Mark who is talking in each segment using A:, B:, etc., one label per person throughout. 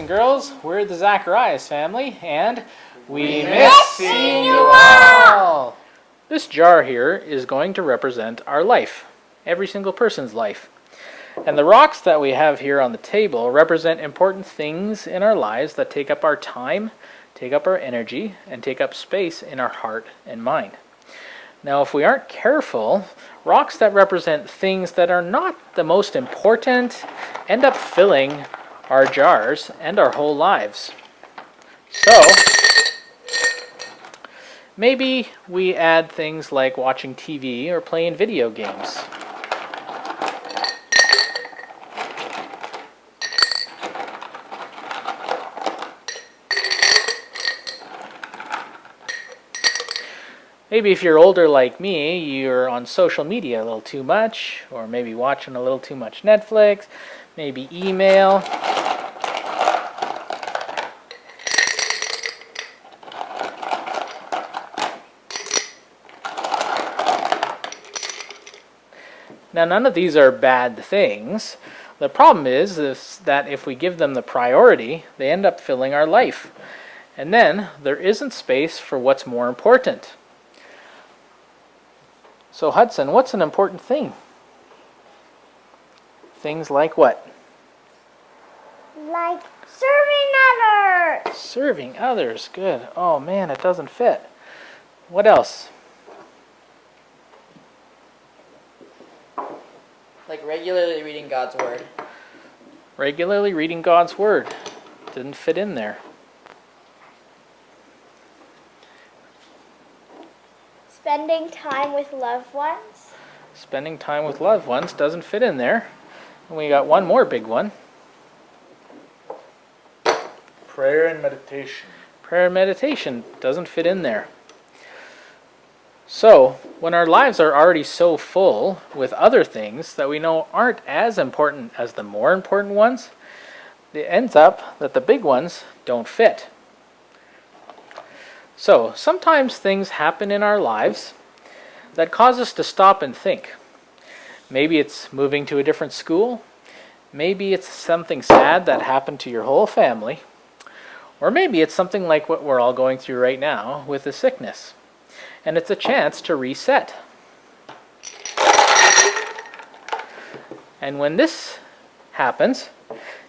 A: and girls. We're the Zacharias family, and we miss seeing you all. This jar here is going to represent our life, every single person's life. And the rocks that we have here on the table represent important things in our lives that take up our time, take up our energy, and take up space in our heart and mind. Now, if we aren't careful, rocks that represent things that are not the most important end up filling our jars and our whole lives. So, maybe we add things like watching TV or playing video games. Maybe if you're older like me, you're on social media a little too much, or maybe watching a little too much Netflix, maybe email. Now, none of these are bad things. The problem is that if we give them the priority, they end up filling our life. And then there isn't space for what's more important. So Hudson, what's an important thing? Things like what?
B: Like serving others.
A: Serving others, good. Oh man, it doesn't fit. What else?
C: Like regularly reading God's Word.
A: Regularly reading God's Word. Didn't fit in there.
B: Spending time with loved ones.
A: Spending time with loved ones doesn't fit in there. And we got one more big one.
D: Prayer and meditation.
A: Prayer and meditation doesn't fit in there. So, when our lives are already so full with other things that we know aren't as important as the more important ones, it ends up that the big ones don't fit. So, sometimes things happen in our lives that cause us to stop and think. Maybe it's moving to a different school. Maybe it's something sad that happened to your whole family. Or maybe it's something like what we're all going through right now with a sickness. And it's a chance to reset. And when this happens,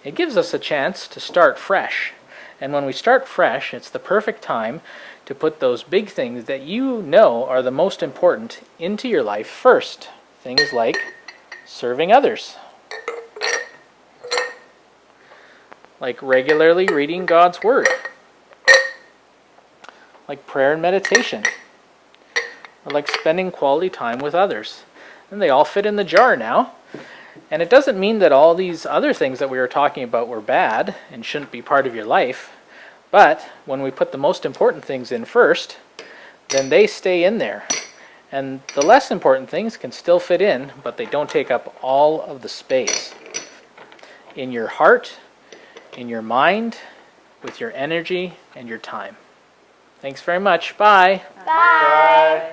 A: it gives us a chance to start fresh. And when we start fresh, it's the perfect time to put those big things that you know are the most important into your life first. Things like serving others. Like regularly reading God's Word. Like prayer and meditation. Or like spending quality time with others. And they all fit in the jar now. And it doesn't mean that all these other things that we were talking about were bad and shouldn't be part of your life. But when we put the most important things in first, then they stay in there. And the less important things can still fit in, but they don't take up all of the space. In your heart, in your mind, with your energy and your time. Thanks very much. Bye.
B: Bye.